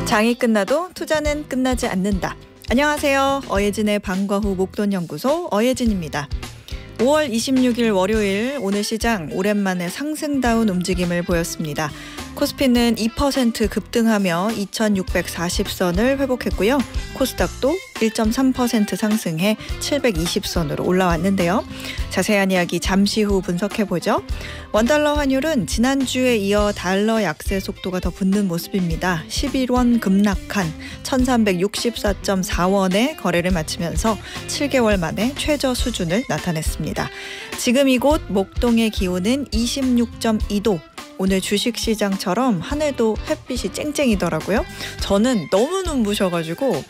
장이 끝나도 투자는 끝나지 않는다. 안녕하세요. 어예진의 방과 후 목돈연구소 어예진입니다. 5월 26일 월요일 오늘 시장 오랜만에 상승다운 움직임을 보였습니다. 코스피는 2% 급등하며 2640선을 회복했고요. 코스닥도 1.3% 상승해 720선으로 올라왔는데요. 자세한 이야기 잠시 후 분석해보죠. 원달러 환율은 지난주에 이어 달러 약세 속도가 더 붙는 모습입니다. 11원 급락한 1364.4원에 거래를 마치면서 7개월 만에 최저 수준을 나타냈습니다. 지금 이곳 목동의 기온은 26.2도. 오늘 주식시장처럼 하늘도 햇빛이 쨍쨍이더라고요. 저는 너무 눈부셔가지고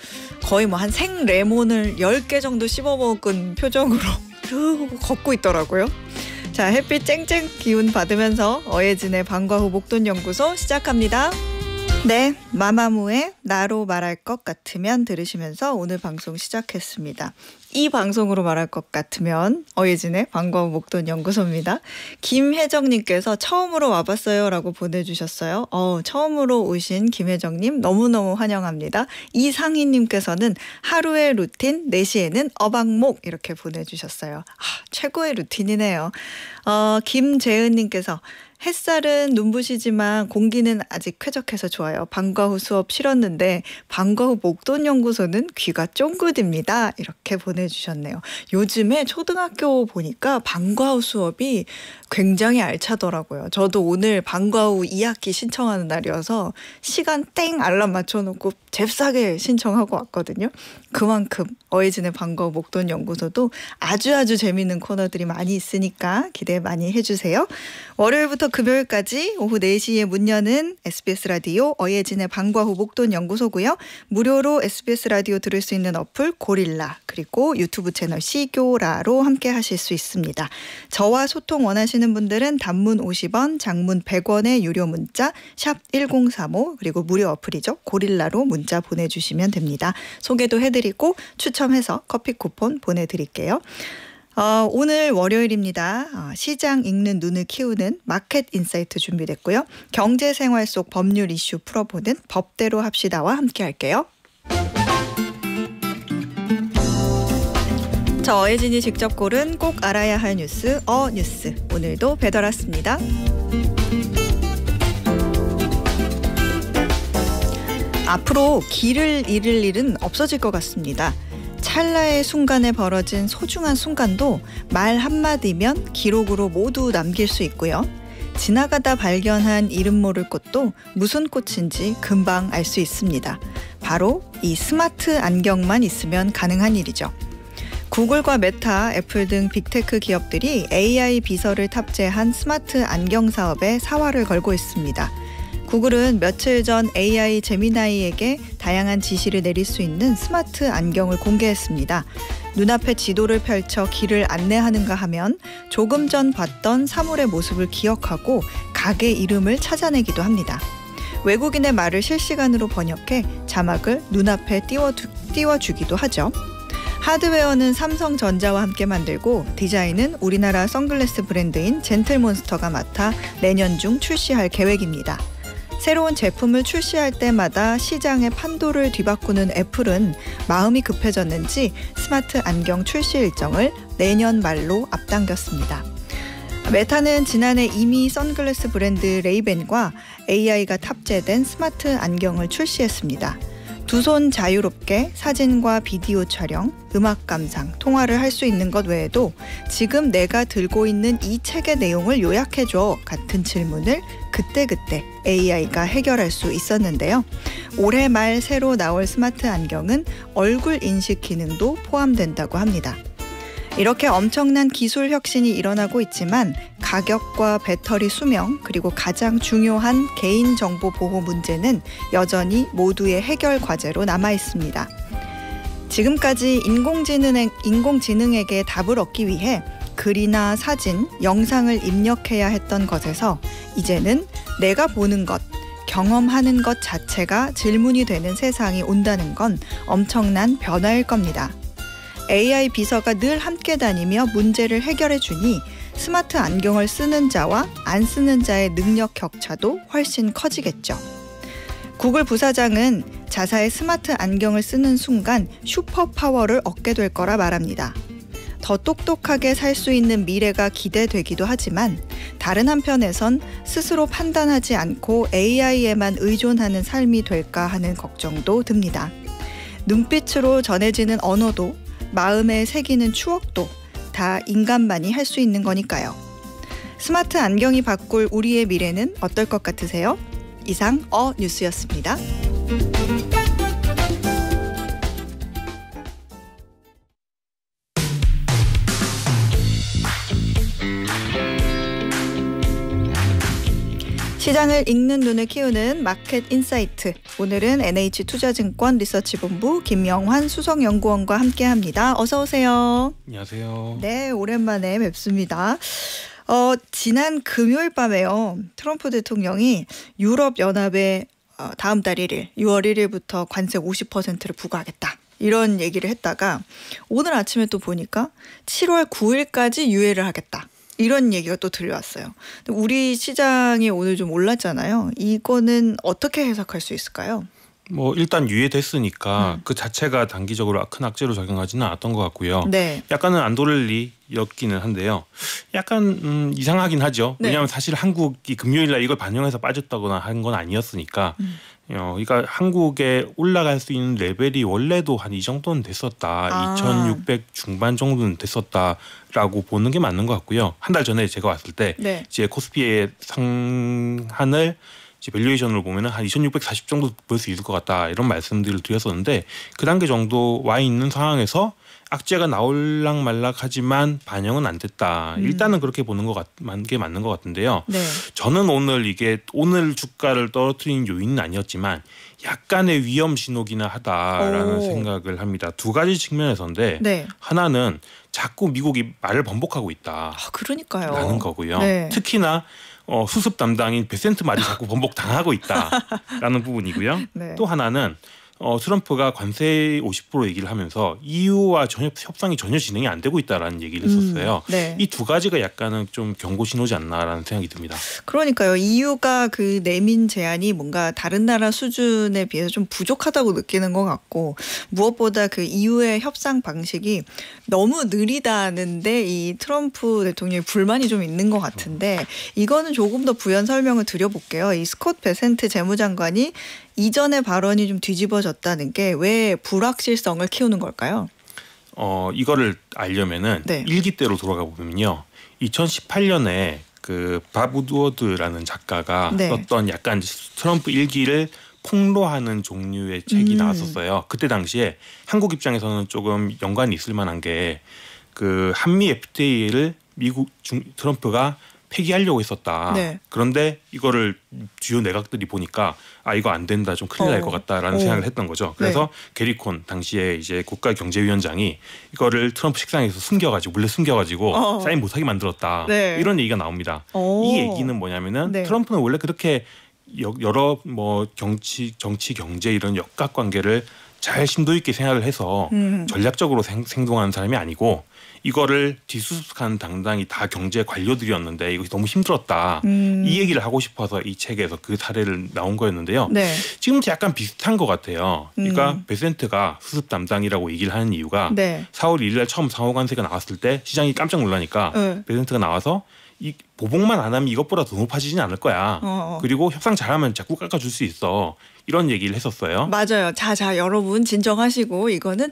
거의 한 생레몬을 10개 정도 씹어먹은 표정으로 이러고 걷고 있더라고요. 자, 햇빛 쨍쨍 기운 받으면서 어예진의 방과 후 목돈연구소 시작합니다. 네, 마마무의 나로 말할 것 같으면 들으시면서 오늘 방송 시작했습니다. 이 방송으로 말할 것 같으면 어예진의 방과 후 목돈연구소입니다. 김혜정님께서 처음으로 와봤어요 라고 보내주셨어요. 처음으로 오신 김혜정님 너무너무 환영합니다. 이상희님께서는 하루의 루틴 4시에는 어방목 이렇게 보내주셨어요. 최고의 루틴이네요. 김재은님께서 햇살은 눈부시지만 공기는 아직 쾌적해서 좋아요. 방과 후 수업 싫었는데 방과 후 목돈연구소는 귀가 쫑긋입니다. 이렇게 보내주셨네요. 요즘에 초등학교 보니까 방과 후 수업이 굉장히 알차더라고요. 저도 오늘 방과 후 2학기 신청하는 날이어서 시간 땡 알람 맞춰놓고 잽싸게 신청하고 왔거든요. 그만큼 어예진의 방과 후 목돈연구소도 아주 재미있는 코너들이 많이 있으니까 기대 많이 해주세요. 월요일부터 금요일까지 오후 4시에 문 여는 SBS 라디오 어예진의 방과 후 목돈연구소고요. 무료로 SBS 라디오 들을 수 있는 어플 고릴라 그리고 유튜브 채널 시교라로 함께 하실 수 있습니다. 저와 소통 원하시는 분들은 단문 50원, 장문 100원의 유료 문자 샵 1035 그리고 무료 어플이죠. 고릴라로 문자 보내주시면 됩니다. 소개도 해드리고 추첨해서 커피 쿠폰 보내드릴게요. 오늘 월요일입니다. 시장 읽는 눈을 키우는 마켓 인사이트 준비됐고요. 경제생활 속 법률 이슈 풀어보는 법대로 합시다와 함께 할게요. 저 어예진이 직접 고른 꼭 알아야 할 뉴스 뉴스 오늘도 배달 왔습니다. 앞으로 길을 잃을 일은 없어질 것 같습니다. 찰나의 순간에 벌어진 소중한 순간도 말 한마디면 기록으로 모두 남길 수 있고요. 지나가다 발견한 이름 모를 꽃도 무슨 꽃인지 금방 알 수 있습니다. 바로 이 스마트 안경만 있으면 가능한 일이죠. 구글과 메타, 애플 등 빅테크 기업들이 AI 비서를 탑재한 스마트 안경 사업에 사활을 걸고 있습니다. 구글은 며칠 전 AI 제미나이에게 다양한 지시를 내릴 수 있는 스마트 안경을 공개했습니다. 눈앞에 지도를 펼쳐 길을 안내하는가 하면 조금 전 봤던 사물의 모습을 기억하고 가게 이름을 찾아내기도 합니다. 외국인의 말을 실시간으로 번역해 자막을 눈앞에 띄워주기도 하죠. 하드웨어는 삼성전자와 함께 만들고 디자인은 우리나라 선글라스 브랜드인 젠틀몬스터가 맡아 내년 중 출시할 계획입니다. 새로운 제품을 출시할 때마다 시장의 판도를 뒤바꾸는 애플은 마음이 급해졌는지 스마트 안경 출시 일정을 내년 말로 앞당겼습니다. 메타는 지난해 이미 선글라스 브랜드 레이벤과 AI가 탑재된 스마트 안경을 출시했습니다. 두 손 자유롭게 사진과 비디오 촬영, 음악 감상, 통화를 할 수 있는 것 외에도 지금 내가 들고 있는 이 책의 내용을 요약해줘 같은 질문을 그때그때 AI가 해결할 수 있었는데요. 올해 말 새로 나올 스마트 안경은 얼굴 인식 기능도 포함된다고 합니다. 이렇게 엄청난 기술 혁신이 일어나고 있지만 가격과 배터리 수명 그리고 가장 중요한 개인정보 보호 문제는 여전히 모두의 해결 과제로 남아 있습니다. 지금까지 인공지능에게 답을 얻기 위해 글이나 사진, 영상을 입력해야 했던 것에서 이제는 내가 보는 것, 경험하는 것 자체가 질문이 되는 세상이 온다는 건 엄청난 변화일 겁니다. AI 비서가 늘 함께 다니며 문제를 해결해 주니 스마트 안경을 쓰는 자와 안 쓰는 자의 능력 격차도 훨씬 커지겠죠. 구글 부사장은 자사의 스마트 안경을 쓰는 순간 슈퍼파워를 얻게 될 거라 말합니다. 더 똑똑하게 살 수 있는 미래가 기대되기도 하지만 다른 한편에선 스스로 판단하지 않고 AI에만 의존하는 삶이 될까 하는 걱정도 듭니다. 눈빛으로 전해지는 언어도 마음에 새기는 추억도 다 인간만이 할 수 있는 거니까요. 스마트 안경이 바꿀 우리의 미래는 어떨 것 같으세요? 이상 뉴스였습니다. 시장을 읽는 눈을 키우는 마켓 인사이트. 오늘은 NH투자증권 리서치본부 김영환 수석연구원과 함께합니다. 어서 오세요. 안녕하세요. 네, 오랜만에 뵙습니다. 지난 금요일 밤에요. 트럼프 대통령이 유럽연합에 다음 달 1일, 6월 1일부터 관세 50%를 부과하겠다. 이런 얘기를 했다가 오늘 아침에 또 보니까 7월 9일까지 유예를 하겠다. 이런 얘기가 또 들려왔어요. 우리 시장이 오늘 좀 올랐잖아요. 이거는 어떻게 해석할 수 있을까요? 일단 유예됐으니까 그 자체가 단기적으로 큰 악재로 작용하지는 않았던 것 같고요. 네. 약간은 안 도를 리였기는 한데요. 약간 이상하긴 하죠. 네. 왜냐하면 사실 한국이 금요일 날 이걸 반영해서 빠졌다거나 한 건 아니었으니까. 그러니까 한국에 올라갈 수 있는 레벨이 원래도 한 이 정도는 됐었다. 2,600 중반 정도는 됐었다라고 보는 게 맞는 것 같고요. 한 달 전에 제가 왔을 때 네. 이제 코스피의 상한을 밸류에이션으로 보면은 한 2,640 정도 볼 수 있을 것 같다 이런 말씀들을 드렸었는데 그 단계 정도 와 있는 상황에서 악재가 나올락말락하지만 반영은 안 됐다. 일단은 그렇게 보는 게 맞는 것 같은데요. 네. 저는 오늘 주가를 떨어뜨린 요인은 아니었지만 약간의 위험 신호기나 하다라는 생각을 합니다. 두 가지 측면에서인데 네. 하나는 자꾸 미국이 말을 번복하고 있다. 그러니까요. 라는 거고요. 네. 특히나 수습 담당인 베센트 말이 자꾸 번복당하고 있다라는 부분이고요. 네. 또 하나는 트럼프가 관세 50% 얘기를 하면서 EU와 협상이 전혀 진행이 안 되고 있다라는 얘기를 했었어요. 네. 이 두 가지가 약간은 좀 경고 신호지 않나라는 생각이 듭니다. 그러니까요. EU가 그 내민 제한이 뭔가 다른 나라 수준에 비해서 좀 부족하다고 느끼는 것 같고 무엇보다 그 EU의 협상 방식이 너무 느리다는데 이 트럼프 대통령의 불만이 좀 있는 것 같은데 이거는 조금 더 부연 설명을 드려볼게요. 이 스콧 베센트 재무장관이 이전의 발언이 좀 뒤집어졌다는 게 왜 불확실성을 키우는 걸까요? 이거를 알려면은 네. 일기 때로 돌아가 보면요. 2018년에 그 밥 우드워드라는 작가가 네. 썼던 약간 트럼프 일기를 폭로하는 종류의 책이 나왔었어요. 그때 당시에 한국 입장에서는 조금 연관이 있을 만한 게 그 한미 FTA를 트럼프가 폐기하려고 했었다. 네. 그런데 이거를 주요 내각들이 보니까 이거 안 된다, 좀 큰일 날 것 같다라는 생각을 했던 거죠. 그래서 게리 콘 당시에 이제 국가경제위원장이 이거를 트럼프 식상에서 몰래 숨겨가지고 사인 못하게 만들었다. 네. 이런 얘기가 나옵니다. 이 얘기는 뭐냐면은 네. 트럼프는 원래 그렇게 여러 정치, 경제 이런 역학관계를 잘 심도 있게 생각을 해서 전략적으로 행동하는 사람이 아니고 이거를 뒷수습하는 당당히 다 경제 관료들이었는데 이것이 너무 힘들었다. 이 얘기를 하고 싶어서 이 책에서 그 사례를 나온 거였는데요. 네. 지금도 약간 비슷한 것 같아요. 그러니까 베센트가 수습 담당이라고 얘기를 하는 이유가 네. 4월 1일 날 처음 상호관세가 나왔을 때 시장이 깜짝 놀라니까 베센트가 나와서 이 보복만 안 하면 이것보다 더 높아지진 않을 거야. 그리고 협상 잘하면 자꾸 깎아줄 수 있어. 이런 얘기를 했었어요. 맞아요. 자 여러분 진정하시고 이거는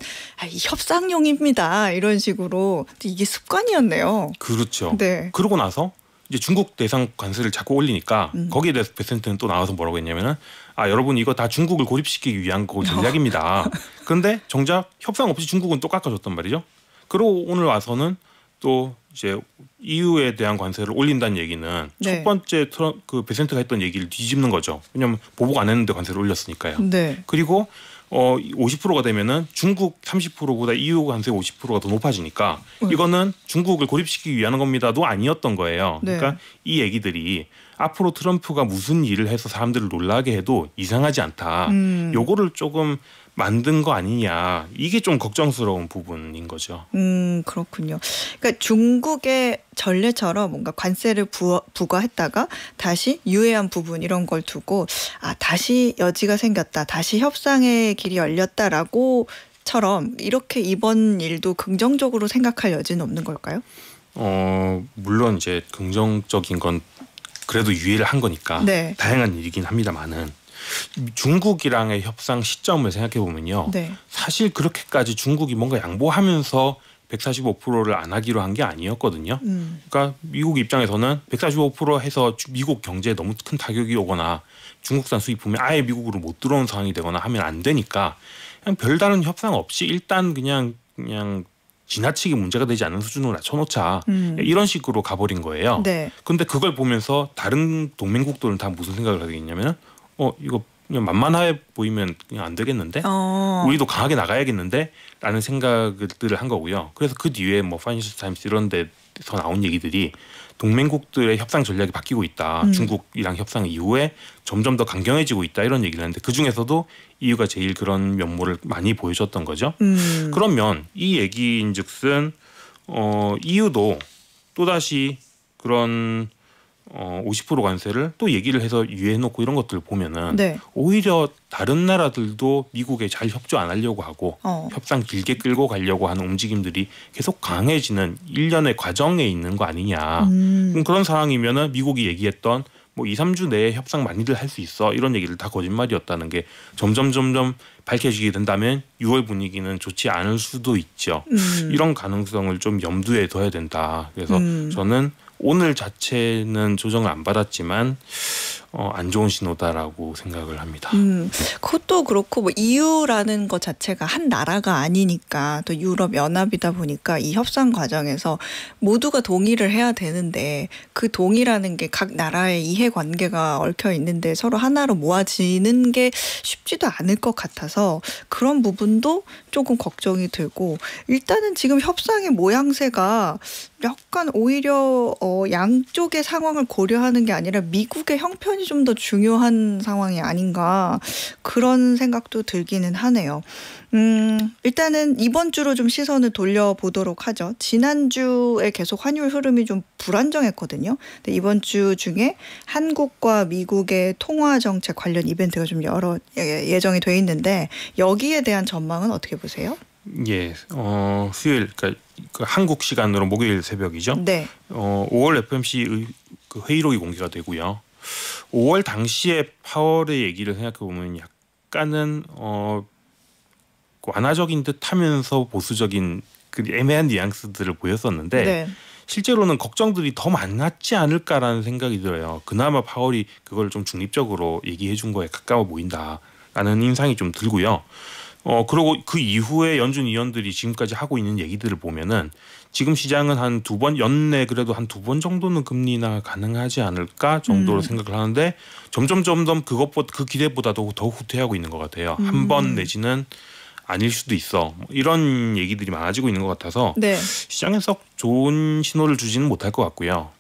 이 협상용입니다. 이런 식으로 이게 습관이었네요. 그렇죠. 네. 그러고 나서 이제 중국 대상 관세를 자꾸 올리니까 거기에 대해서 베센트는 또 나와서 뭐라고 했냐면은 여러분 이거 다 중국을 고립시키기 위한 전략입니다. 그런데 정작 협상 없이 중국은 또 깎아줬단 말이죠. 그리고 오늘 와서는 또 이제 EU에 대한 관세를 올린다는 얘기는 네. 첫 번째 그 베센트가 했던 얘기를 뒤집는 거죠. 왜냐하면 보복 안 했는데 관세를 올렸으니까요. 네. 그리고 50%가 되면은 중국 30%보다 EU 관세 50%가 더 높아지니까 이거는 중국을 고립시키기 위한 겁니다도 아니었던 거예요. 네. 그러니까 이 얘기들이 앞으로 트럼프가 무슨 일을 해서 사람들을 놀라게 해도 이상하지 않다. 요거를 조금 만든 거 아니냐 이게 좀 걱정스러운 부분인 거죠. 그렇군요. 그러니까 중국의 전례처럼 뭔가 관세를 부과했다가 다시 유예한 부분 이런 걸 두고 다시 여지가 생겼다, 다시 협상의 길이 열렸다라고처럼 이렇게 이번 일도 긍정적으로 생각할 여지는 없는 걸까요? 물론 이제 긍정적인 건 그래도 유예를 한 거니까 네. 다양한 일이긴 합니다만은 중국이랑의 협상 시점을 생각해 보면요. 네. 사실 그렇게까지 중국이 뭔가 양보하면서 145%를 안 하기로 한 게 아니었거든요. 그러니까 미국 입장에서는 145% 해서 미국 경제에 너무 큰 타격이 오거나 중국산 수입품이 아예 미국으로 못 들어오는 상황이 되거나 하면 안 되니까 그냥 별다른 협상 없이 일단 그냥 지나치게 문제가 되지 않는 수준으로 낮춰놓자 이런 식으로 가버린 거예요. 네. 근데 그걸 보면서 다른 동맹국들은 다 무슨 생각을 하게 됐냐면 이거 그냥 만만해 보이면 그냥 안 되겠는데 우리도 강하게 나가야겠는데 라는 생각들을 한 거고요. 그래서 그 뒤에 뭐 파이낸셜 타임스 이런 데서 나온 얘기들이 동맹국들의 협상 전략이 바뀌고 있다. 중국이랑 협상 이후에 점점 더 강경해지고 있다 이런 얘기를 하는데 그중에서도 EU가 제일 그런 면모를 많이 보여줬던 거죠. 그러면 이 얘기인즉슨 EU도 또다시 그런 50% 관세를 또 얘기를 해서 유예해놓고 이런 것들을 보면은 네. 오히려 다른 나라들도 미국에 잘 협조 안 하려고 하고 협상 길게 끌고 가려고 하는 움직임들이 계속 강해지는 일련의 과정에 있는 거 아니냐. 그런 상황이면은 미국이 얘기했던 뭐 2, 3주 내에 협상 많이들 할 수 있어 이런 얘기를 다 거짓말이었다는 게 점점 밝혀지게 된다면 6월 분위기는 좋지 않을 수도 있죠. 이런 가능성을 좀 염두에 둬야 된다. 그래서 저는 오늘 자체는 조정을 안 받았지만 안 좋은 신호다라고 생각을 합니다. 그것도 그렇고 뭐 EU라는 것 자체가 한 나라가 아니니까 또 유럽 연합이다 보니까 이 협상 과정에서 모두가 동의를 해야 되는데 그 동의라는 게 각 나라의 이해관계가 얽혀 있는데 서로 하나로 모아지는 게 쉽지도 않을 것 같아서 그런 부분도 조금 걱정이 들고 일단은 지금 협상의 모양새가 약간 오히려 양쪽의 상황을 고려하는 게 아니라 미국의 형편이 좀 더 중요한 상황이 아닌가 그런 생각도 들기는 하네요. 일단은 이번 주로 좀 시선을 돌려보도록 하죠. 지난주에 계속 환율 흐름이 좀 불안정했거든요. 근데 이번 주 중에 한국과 미국의 통화 정책 관련 이벤트가 좀 여러 예정이 돼 있는데 여기에 대한 전망은 어떻게 보세요? 예, 수요일 그러니까 그 한국 시간으로 목요일 새벽이죠. 네. 5월 FOMC 그 회의록이 공개가 되고요. 5월 당시에 파월의 얘기를 생각해 보면 약간은 완화적인 듯하면서 보수적인 그 애매한 뉘앙스들을 보였었는데 네. 실제로는 걱정들이 더 많았지 않을까라는 생각이 들어요. 그나마 파월이 그걸 좀 중립적으로 얘기해 준 거에 가까워 보인다라는 인상이 좀 들고요. 그리고 그 이후에 연준 위원들이 지금까지 하고 있는 얘기들을 보면은 지금 시장은 한 2번 연내 그래도 한 2번 정도는 금리 인하 가능하지 않을까 정도로 생각을 하는데 점점 그 기대보다도 더 후퇴하고 있는 것 같아요. 한 번 내지는 아닐 수도 있어. 이런 얘기들이 많아지고 있는 것 같아서 네. 시장에서 좋은 신호를 주지는 못할 것 같고요.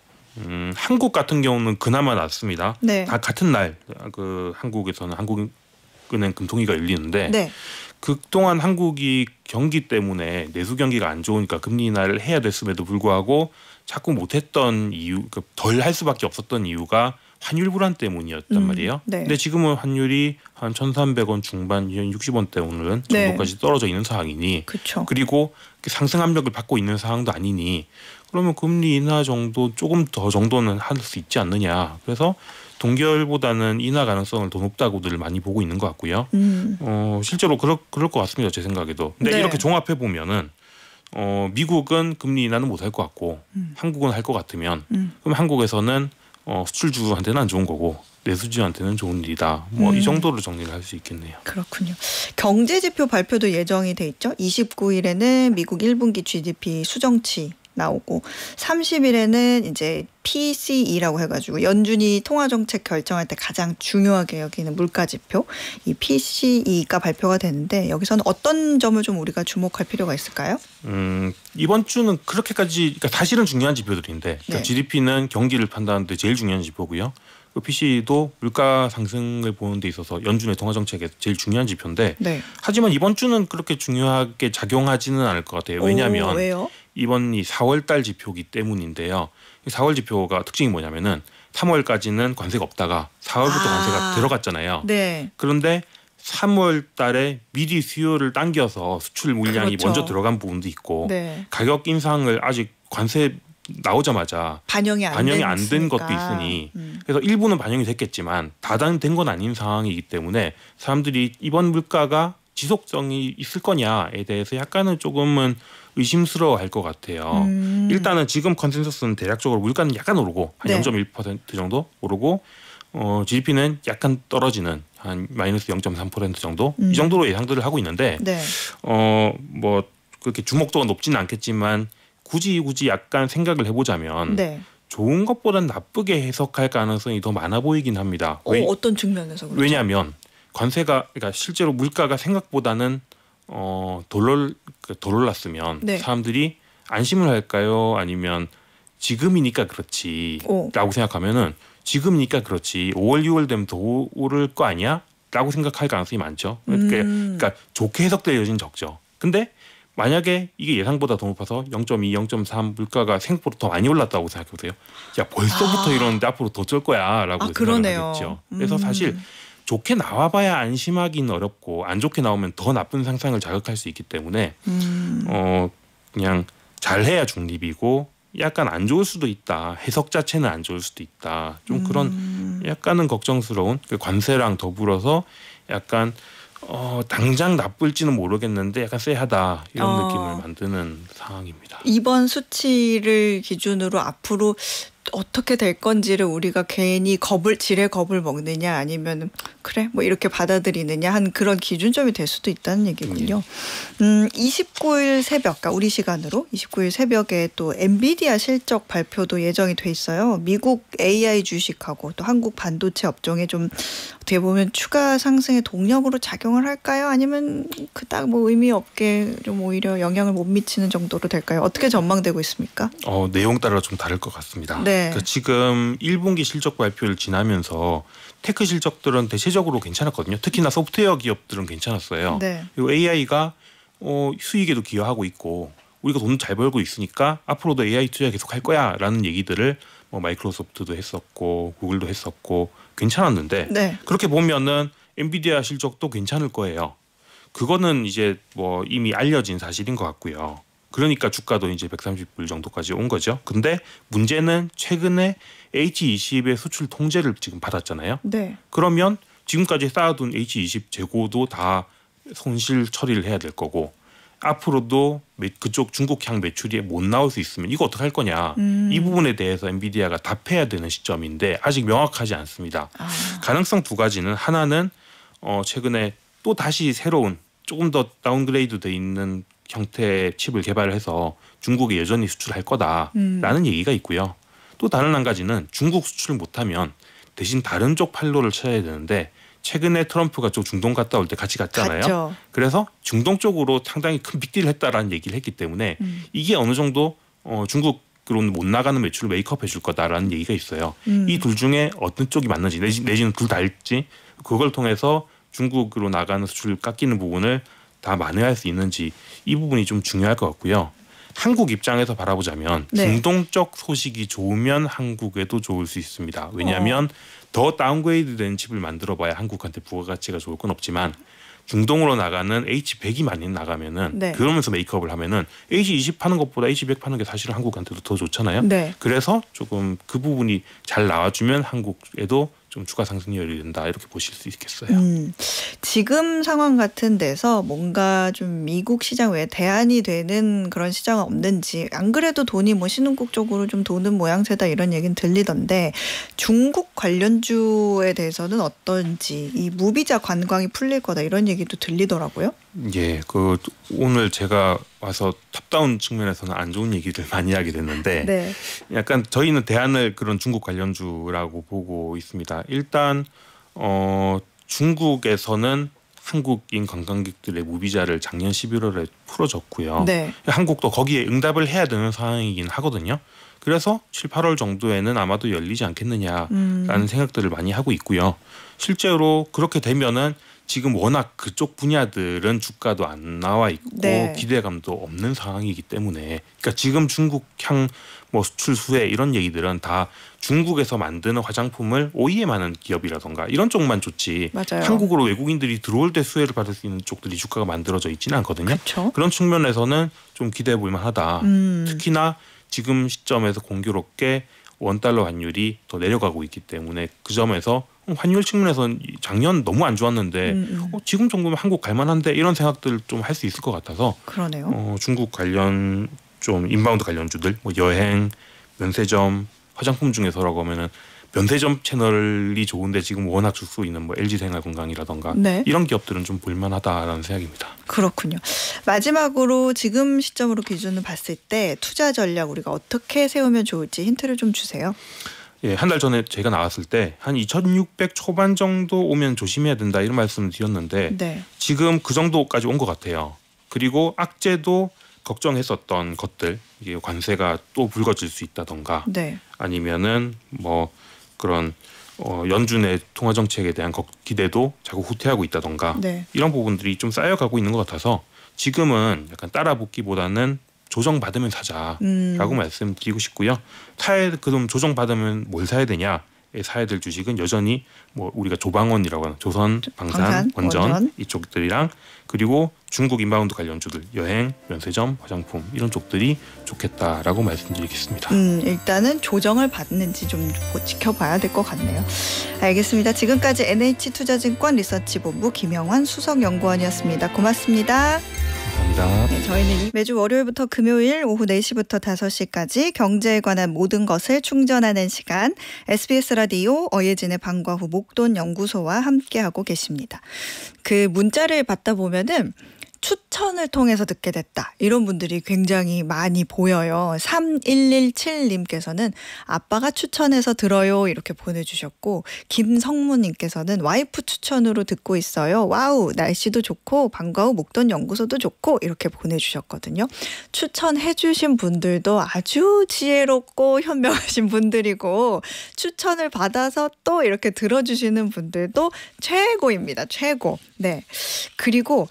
한국 같은 경우는 그나마 낫습니다. 네. 다 같은 날 그 한국에서는 한국은행 금통위가 열리는데 네. 그동안 한국이 경기 때문에 내수 경기가 안 좋으니까 금리 인하를 해야 됐음에도 불구하고 자꾸 못했던 이유, 덜 할 수밖에 없었던 이유가 환율 불안 때문이었단 말이에요. 네. 근데 지금은 환율이 한 1,300원 중반, 60원대 오늘은 네. 정도까지 떨어져 있는 상황이니, 그쵸. 그리고 상승 압력을 받고 있는 상황도 아니니, 그러면 금리 인하 정도 조금 더 정도는 할 수 있지 않느냐. 그래서 동결보다는 인하 가능성을 더 높다고들 많이 보고 있는 것 같고요. 실제로 그럴 것 같습니다. 제 생각에도. 근데 네. 이렇게 종합해 보면은 미국은 금리 인하는 못 할 것 같고 한국은 할 것 같으면 그럼 한국에서는 수출주한테는 안 좋은 거고 내수주한테는 좋은 일이다. 뭐 이 정도로 정리를 할 수 있겠네요. 그렇군요. 경제지표 발표도 예정이 돼 있죠. 29일에는 미국 1분기 GDP 수정치 나오고 30일에는 이제 PCE라고 해가지고 연준이 통화정책 결정할 때 가장 중요하게 여기는 물가지표 이 PCE가 발표가 되는데 여기서는 어떤 점을 좀 우리가 주목할 필요가 있을까요? 이번 주는 그렇게까지 그러니까 사실은 중요한 지표들인데 그러니까 네. GDP는 경기를 판단하는데 제일 중요한 지표고요. 그 PC도 물가 상승을 보는 데 있어서 연준의 통화 정책의 제일 중요한 지표인데 네. 하지만 이번 주는 그렇게 중요하게 작용하지는 않을 것 같아요. 왜냐하면 왜요? 이번이 4월달 지표이기 때문인데요. 4월 지표가 특징이 뭐냐면은 3월까지는 관세가 없다가 4월부터 관세가 들어갔잖아요. 네. 그런데 3월 달에 미리 수요를 당겨서 수출 물량이 그렇죠. 먼저 들어간 부분도 있고 네. 가격 인상을 아직 관세 나오자마자 반영이 안 된 것도 있으니 그래서 일부는 반영이 됐겠지만 다단 된 건 아닌 상황이기 때문에 사람들이 이번 물가가 지속성이 있을 거냐에 대해서 약간은 조금은 의심스러워할 것 같아요. 일단은 지금 컨센서스는 대략적으로 물가는 약간 오르고 한 네. 0.1% 정도 오르고 GDP는 약간 떨어지는 한 마이너스 0.3% 정도 이 정도로 예상들을 하고 있는데 네. 뭐 그렇게 주목도가 높지는 않겠지만 굳이 약간 생각을 해보자면 네. 좋은 것보다는 나쁘게 해석할 가능성이 더 많아 보이긴 합니다. 어떤 측면에서 그렇죠? 왜냐하면 관세가 그러니까 실제로 물가가 생각보다는 덜 올랐으면 네. 사람들이 안심을 할까요? 아니면 지금이니까 그렇지라고 생각하면은 지금이니까 그렇지 5월 6월 되면 더 오를 거 아니야? 라고 생각할 가능성이 많죠. 그러니까 좋게 해석될 여지는 적죠. 근데 만약에 이게 예상보다 더 높아서 0.2, 0.3 물가가 생각보다 더 많이 올랐다고 생각해보세요. 야 벌써부터 이러는데 앞으로 더 쩔 거야 라고 생각을 하겠죠. 그래서 사실 좋게 나와봐야 안심하기는 어렵고 안 좋게 나오면 더 나쁜 상상을 자극할 수 있기 때문에 그냥 잘해야 중립이고 약간 안 좋을 수도 있다. 해석 자체는 안 좋을 수도 있다. 좀 그런 약간은 걱정스러운 그 관세랑 더불어서 약간 당장 나쁠지는 모르겠는데 약간 쎄하다 이런 느낌을 만드는 상황입니다. 이번 수치를 기준으로 앞으로 어떻게 될 건지를 우리가 괜히 지레 겁을 먹느냐 아니면 그래 뭐 이렇게 받아들이느냐 한 그런 기준점이 될 수도 있다는 얘기군요. 29일 새벽, 그러니까 우리 시간으로 29일 새벽에 또 엔비디아 실적 발표도 예정이 돼 있어요. 미국 AI 주식하고 또 한국 반도체 업종에 좀 어떻게 보면 추가 상승의 동력으로 작용을 할까요? 아니면 그닥 뭐 의미 없게 좀 오히려 영향을 못 미치는 정도로 될까요? 어떻게 전망되고 있습니까? 내용 따라 좀 다를 것 같습니다. 네. 그러니까 지금 1분기 실적 발표를 지나면서 테크 실적들은 대체적으로 괜찮았거든요. 특히나 소프트웨어 기업들은 괜찮았어요. 네. 그리고 AI가 수익에도 기여하고 있고 우리가 돈 잘 벌고 있으니까 앞으로도 AI 투자 계속 할 거야라는 얘기들을 뭐 마이크로소프트도 했었고 구글도 했었고 괜찮았는데 네. 그렇게 보면은 엔비디아 실적도 괜찮을 거예요. 그거는 이제 뭐 이미 알려진 사실인 것 같고요. 그러니까 주가도 이제 130불 정도까지 온 거죠. 근데 문제는 최근에 H20의 수출 통제를 지금 받았잖아요. 네. 그러면 지금까지 쌓아둔 H20 재고도 다 손실 처리를 해야 될 거고 앞으로도 그쪽 중국향 매출이 못 나올 수 있으면 이거 어떡할 거냐. 이 부분에 대해서 엔비디아가 답해야 되는 시점인데 아직 명확하지 않습니다. 가능성 두 가지는 하나는 최근에 또 다시 새로운 조금 더 다운그레이드 돼 있는 형태의 칩을 개발해서 중국에 여전히 수출할 거다라는 얘기가 있고요. 또 다른 한 가지는 중국 수출을 못하면 대신 다른 쪽 판로를 찾아야 되는데 최근에 트럼프가 쪽 중동 갔다 올 때 같이 갔잖아요. 갔죠. 그래서 중동 쪽으로 상당히 큰 빅딜을 했다라는 얘기를 했기 때문에 이게 어느 정도 중국으로는 못 나가는 매출을 메이크업 해줄 거다라는 얘기가 있어요. 이 둘 중에 어떤 쪽이 맞는지 내지는 둘 다일지 그걸 통해서 중국으로 나가는 수출을 깎이는 부분을 다 만회할 수 있는지 이 부분이 좀 중요할 것 같고요. 한국 입장에서 바라보자면 네. 중동 쪽 소식이 좋으면 한국에도 좋을 수 있습니다. 왜냐하면 더 다운그레이드된 칩을 만들어봐야 한국한테 부가가치가 좋을 건 없지만 중동으로 나가는 H100이 많이 나가면은 네. 그러면서 메이크업을 하면은 H20 파는 것보다 H100 파는 게 사실은 한국한테도 더 좋잖아요. 네. 그래서 조금 그 부분이 잘 나와주면 한국에도 좀 추가 상승이 열린다 이렇게 보실 수 있겠어요. 지금 상황 같은 데서 뭔가 좀 미국 시장 외에 대안이 되는 그런 시장은 없는지 안 그래도 돈이 뭐 신흥국 쪽으로 좀 도는 모양새다 이런 얘기는 들리던데 중국 관련주에 대해서는 어떤지 이 무비자 관광이 풀릴 거다 이런 얘기도 들리더라고요. 예, 오늘 제가 와서 탑다운 측면에서는 안 좋은 얘기들 많이 하게 됐는데 네. 약간 저희는 대안을 그런 중국 관련주라고 보고 있습니다. 일단 중국에서는 한국인 관광객들의 무비자를 작년 11월에 풀어줬고요. 네. 한국도 거기에 응답을 해야 되는 상황이긴 하거든요. 그래서 7, 8월 정도에는 아마도 열리지 않겠느냐라는 생각들을 많이 하고 있고요. 실제로 그렇게 되면은 지금 워낙 그쪽 분야들은 주가도 안 나와 있고 네. 기대감도 없는 상황이기 때문에, 그러니까 지금 중국 향 뭐 수출 수혜 이런 얘기들은 다 중국에서 만드는 화장품을 OEM하는 기업이라던가 이런 쪽만 좋지, 맞아요. 한국으로 외국인들이 들어올 때 수혜를 받을 수 있는 쪽들이 주가가 만들어져 있지는 않거든요. 그쵸? 그런 측면에서는 좀 기대해 볼 만하다. 특히나 지금 시점에서 공교롭게 원달러 환율이 더 내려가고 있기 때문에 그 점에서 환율 측면에서는 작년 너무 안 좋았는데 지금 정도면 한국 갈만한데 이런 생각들 좀 할 수 있을 것 같아서, 그러네요. 중국 관련 좀 인바운드 관련주들, 뭐 여행, 면세점, 화장품 중에서라고 하면은 면세점 채널이 좋은데 지금 워낙 줄 수 있는 뭐 LG생활건강이라던가 네. 이런 기업들은 좀 볼만하다라는 생각입니다. 그렇군요. 마지막으로 지금 시점으로 기준을 봤을 때 투자 전략 우리가 어떻게 세우면 좋을지 힌트를 좀 주세요. 예, 한 달 전에 제가 나왔을 때 한 2,600 초반 정도 오면 조심해야 된다 이런 말씀을 드렸는데 네. 지금 그 정도까지 온 것 같아요. 그리고 악재도 걱정했었던 것들, 이게 관세가 또 불거질 수 있다던가 네. 아니면은 뭐 그런 연준의 통화 정책에 대한 기대도 자꾸 후퇴하고 있다던가 네. 이런 부분들이 좀 쌓여가고 있는 것 같아서 지금은 약간 따라붙기보다는 조정받으면 사자라고 말씀드리고 싶고요. 그럼 조정받으면 뭘 사야 되냐? 사야 될 주식은 여전히 뭐 우리가 조방원이라고 하는 조선, 방산, 원전 이쪽들이랑 그리고 중국 인바운드 관련주들, 여행, 면세점, 화장품 이런 쪽들이 좋겠다라고 말씀드리겠습니다. 일단은 조정을 받는지 좀 지켜봐야 될 것 같네요. 알겠습니다. 지금까지 NH투자증권 리서치본부 김영환 수석연구원이었습니다. 고맙습니다. 감사합니다. 네, 저희는 매주 월요일부터 금요일 오후 4시부터 5시까지 경제에 관한 모든 것을 충전하는 시간, SBS 라디오 어예진의 방과 후 목돈 연구소와 함께하고 계십니다. 그 문자를 받다 보면은 추천을 통해서 듣게 됐다, 이런 분들이 굉장히 많이 보여요. 3117님께서는 아빠가 추천해서 들어요 이렇게 보내주셨고, 김성무님께서는 와이프 추천으로 듣고 있어요. 와우, 날씨도 좋고 방과 후 목돈 연구소도 좋고 이렇게 보내주셨거든요. 추천해 주신 분들도 아주 지혜롭고 현명하신 분들이고, 추천을 받아서 또 이렇게 들어주시는 분들도 최고입니다. 최고. 네. 그리고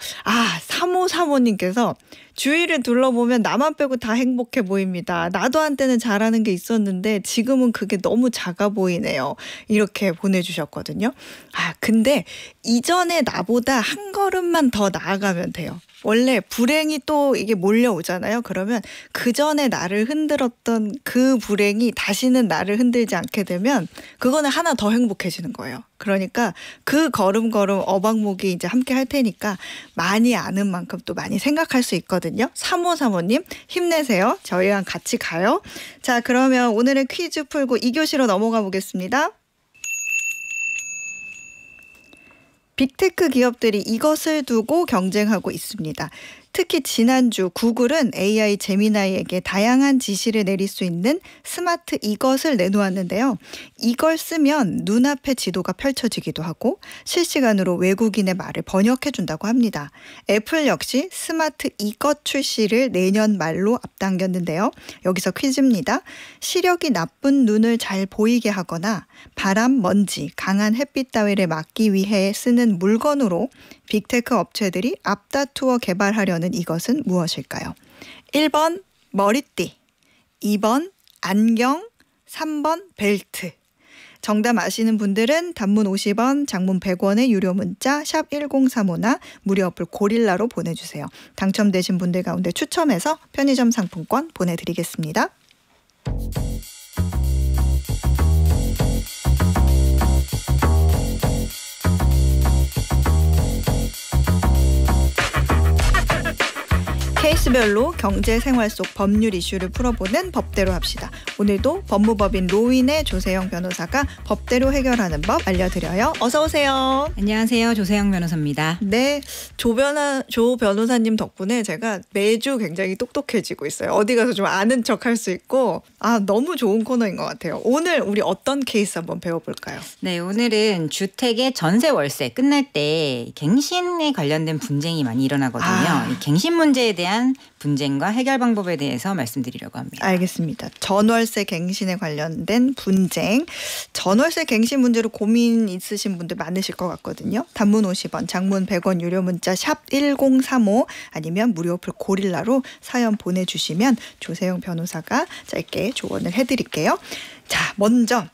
3535님께서 주위를 둘러보면 나만 빼고 다 행복해 보입니다. 나도 한때는 잘하는 게 있었는데 지금은 그게 너무 작아 보이네요. 이렇게 보내주셨거든요. 근데 이전에 나보다 한 걸음만 더 나아가면 돼요. 원래 불행이 또 이게 몰려오잖아요. 그러면 그 전에 나를 흔들었던 그 불행이 다시는 나를 흔들지 않게 되면 그거는 하나 더 행복해지는 거예요. 그러니까 그 걸음걸음 어박목이 이제 함께 할 테니까 많이 아는 만큼 또 많이 생각할 수 있거든요. 3535님 힘내세요. 저희랑 같이 가요. 자, 그러면 오늘의 퀴즈 풀고 2교시로 넘어가 보겠습니다. 빅테크 기업들이 이것을 두고 경쟁하고 있습니다. 특히 지난주 구글은 AI 제미나이에게 다양한 지시를 내릴 수 있는 스마트 이것을 내놓았는데요. 이걸 쓰면 눈앞에 지도가 펼쳐지기도 하고 실시간으로 외국인의 말을 번역해준다고 합니다. 애플 역시 스마트 이것 출시를 내년 말로 앞당겼는데요. 여기서 퀴즈입니다. 시력이 나쁜 눈을 잘 보이게 하거나 바람, 먼지, 강한 햇빛 따위를 막기 위해 쓰는 물건으로 빅테크 업체들이 앞다투어 개발하려는 이것은 무엇일까요? 1번 머리띠, 2번 안경, 3번 벨트. 정답 아시는 분들은 단문 50원, 장문 100원의 유료 문자 샵 1035나 무료 어플 고릴라로 보내주세요. 당첨되신 분들 가운데 추첨해서 편의점 상품권 보내드리겠습니다. 케이스별로 경제 생활 속 법률 이슈를 풀어보는 법대로 합시다. 오늘도 법무법인 로윈의 조세영 변호사가 법대로 해결하는 법 알려드려요. 어서 오세요. 안녕하세요. 조세영 변호사입니다. 네, 조 변호사님 덕분에 제가 매주 굉장히 똑똑해지고 있어요. 어디 가서 좀 아는 척 할 수 있고 너무 좋은 코너인 것 같아요. 오늘 우리 어떤 케이스 한번 배워볼까요? 네, 오늘은 주택의 전세 월세 끝날 때 갱신에 관련된 분쟁이 많이 일어나거든요. 이 갱신 문제에 대한 분쟁과 해결 방법에 대해서 말씀드리려고 합니다. 알겠습니다. 전월세 갱신에 관련된 분쟁. 전월세 갱신 문제로 고민 있으신 분들 많으실 것 같거든요. 단문 50원, 장문 100원 유료 문자 샵 1035 아니면 무료 어플 고릴라로 사연 보내주시면 조세영 변호사가 짧게 조언을 해드릴게요. 자, 먼저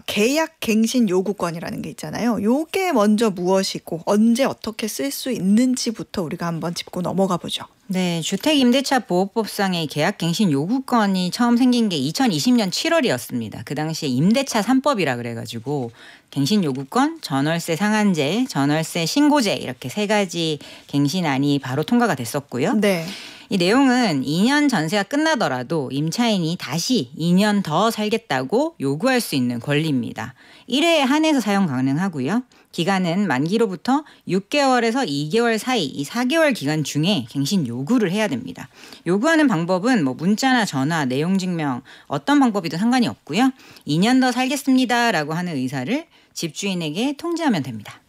계약 갱신 요구권이라는 게 있잖아요. 요게 먼저 무엇이고 언제 어떻게 쓸 수 있는지부터 우리가 한번 짚고 넘어가 보죠. 네, 주택임대차보호법상의 계약갱신 요구권이 처음 생긴 게 2020년 7월이었습니다. 그 당시에 임대차 3법이라 그래가지고 갱신 요구권, 전월세 상한제, 전월세 신고제 이렇게 세 가지 갱신안이 바로 통과가 됐었고요. 네. 이 내용은 2년 전세가 끝나더라도 임차인이 다시 2년 더 살겠다고 요구할 수 있는 권리입니다. 1회에 한해서 사용 가능하고요. 기간은 만기로부터 6개월에서 2개월 사이 이 4개월 기간 중에 갱신 요구를 해야 됩니다. 요구하는 방법은 문자나 전화, 내용 증명 어떤 방법이든 상관이 없고요. 2년 더 살겠습니다라고 하는 의사를 집주인에게 통지하면 됩니다.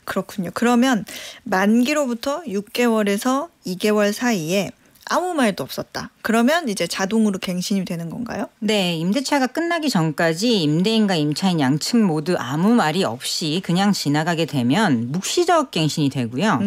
그렇군요. 그러면 만기로부터 6개월에서 2개월 사이에 아무 말도 없었다. 그러면 이제 자동으로 갱신이 되는 건가요? 네, 임대차가 끝나기 전까지 임대인과 임차인 양측 모두 아무 말이 없이 그냥 지나가게 되면 묵시적 갱신이 되고요.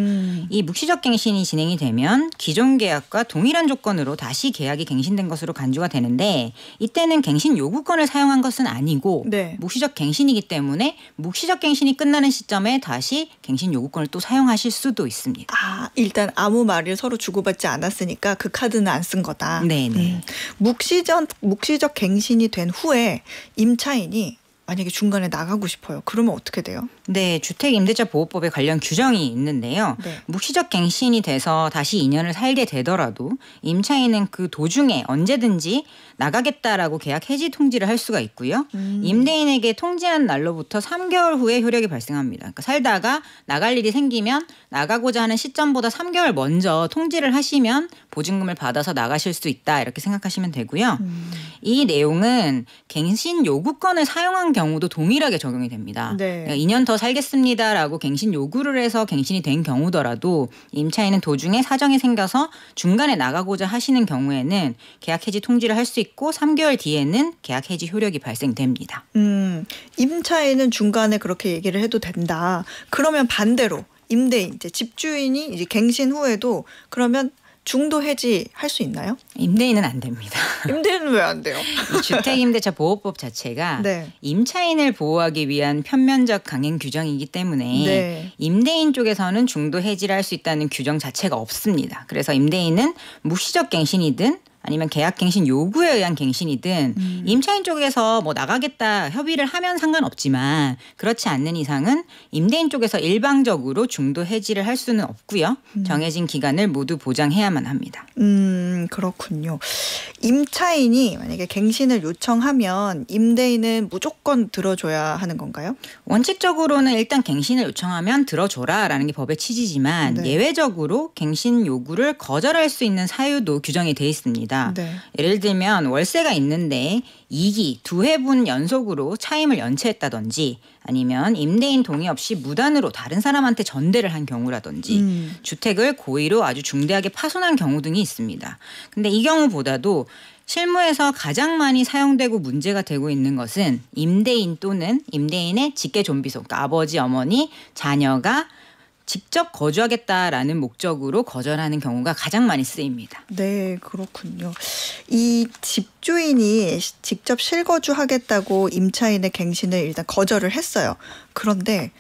이 묵시적 갱신이 진행이 되면 기존 계약과 동일한 조건으로 다시 계약이 갱신된 것으로 간주가 되는데 이때는 갱신 요구권을 사용한 것은 아니고 네. 묵시적 갱신이기 때문에 묵시적 갱신이 끝나는 시점에 다시 갱신 요구권을 또 사용하실 수도 있습니다. 일단 아무 말을 서로 주고받지 않았으니까 그 카드는 안 쓴 거다. 네네. 묵시적 갱신이 된 후에 임차인이 만약에 중간에 나가고 싶어요. 그러면 어떻게 돼요? 네, 주택임대차보호법에 관련 규정이 있는데요. 네. 묵시적 갱신이 돼서 다시 2년을 살게 되더라도 임차인은 그 도중에 언제든지 나가겠다라고 계약 해지 통지를 할 수가 있고요. 임대인에게 통지한 날로부터 3개월 후에 효력이 발생합니다. 그러니까 살다가 나갈 일이 생기면 나가고자 하는 시점보다 3개월 먼저 통지를 하시면 보증금을 받아서 나가실 수 있다 이렇게 생각하시면 되고요. 이 내용은 갱신 요구권을 사용한 경우도 동일하게 적용이 됩니다. 네. 그러니까 2년 더 살겠습니다라고 갱신 요구를 해서 갱신이 된 경우더라도 임차인은 도중에 사정이 생겨서 중간에 나가고자 하시는 경우에는 계약 해지 통지를 할 수 있고 3개월 뒤에는 계약 해지 효력이 발생됩니다. 임차인은 중간에 그렇게 얘기를 해도 된다. 그러면 반대로 임대인, 이제 집주인이 이제 갱신 후에도 그러면 중도 해지할 수 있나요? 임대인은 안 됩니다. 임대인은 왜 안 돼요? 주택임대차보호법 자체가 네. 임차인을 보호하기 위한 편면적 강행 규정이기 때문에 네. 임대인 쪽에서는 중도 해지를 할 수 있다는 규정 자체가 없습니다. 그래서 임대인은 묵시적 갱신이든 아니면 계약 갱신 요구에 의한 갱신이든 임차인 쪽에서 나가겠다 협의를 하면 상관없지만 그렇지 않는 이상은 임대인 쪽에서 일방적으로 중도 해지를 할 수는 없고요. 정해진 기간을 모두 보장해야만 합니다. 그렇군요. 임차인이 만약에 갱신을 요청하면 임대인은 무조건 들어줘야 하는 건가요? 원칙적으로는 일단 갱신을 요청하면 들어줘라라는 게 법의 취지지만 네. 예외적으로 갱신 요구를 거절할 수 있는 사유도 규정이 돼 있습니다. 네. 예를 들면 월세가 있는데 2기 2회분 연속으로 차임을 연체했다든지 아니면 임대인 동의 없이 무단으로 다른 사람한테 전대를 한 경우라든지 주택을 고의로 아주 중대하게 파손한 경우 등이 있습니다. 근데 이 경우보다도 실무에서 가장 많이 사용되고 문제가 되고 있는 것은 임대인 또는 임대인의 직계 존비속, 그러니까 아버지, 어머니, 자녀가 직접 거주하겠다라는 목적으로 거절하는 경우가 가장 많이 쓰입니다. 네, 그렇군요. 이 집주인이 직접 실거주하겠다고 임차인의 갱신을 일단 거절을 했어요. 그런데